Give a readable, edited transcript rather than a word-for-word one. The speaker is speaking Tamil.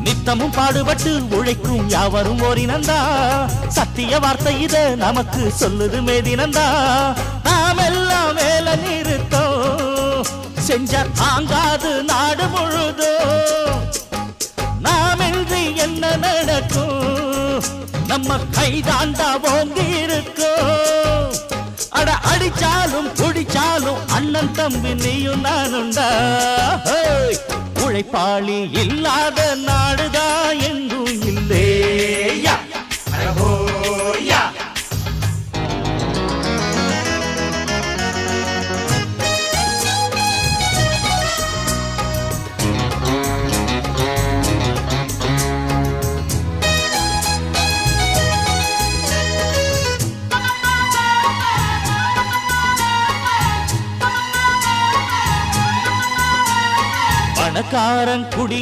நித்தமும் பாடுபட்டு உழைக்கும் யாவரும் ஓரினந்தா சத்திய வார்த்தை இத நமக்கு சொல்லுது மேதினந்தா நாம் எல்லாம் வேலை நிறுத்தோம் செஞ்ச தாங்காது நாடு முழுதோ நாமின்றி என்ன நடக்கும் நம்ம கைதாண்டா ஓங்கி இருக்கோம் அட அடிச்சாலும் குடிச்சாலும் அண்ணன் தம்பி நீயும் நானுண்டா உழைப்பாளி இல்லாத நாடுதா எங்கும் இல்லேயா பணக்காரன் குடிய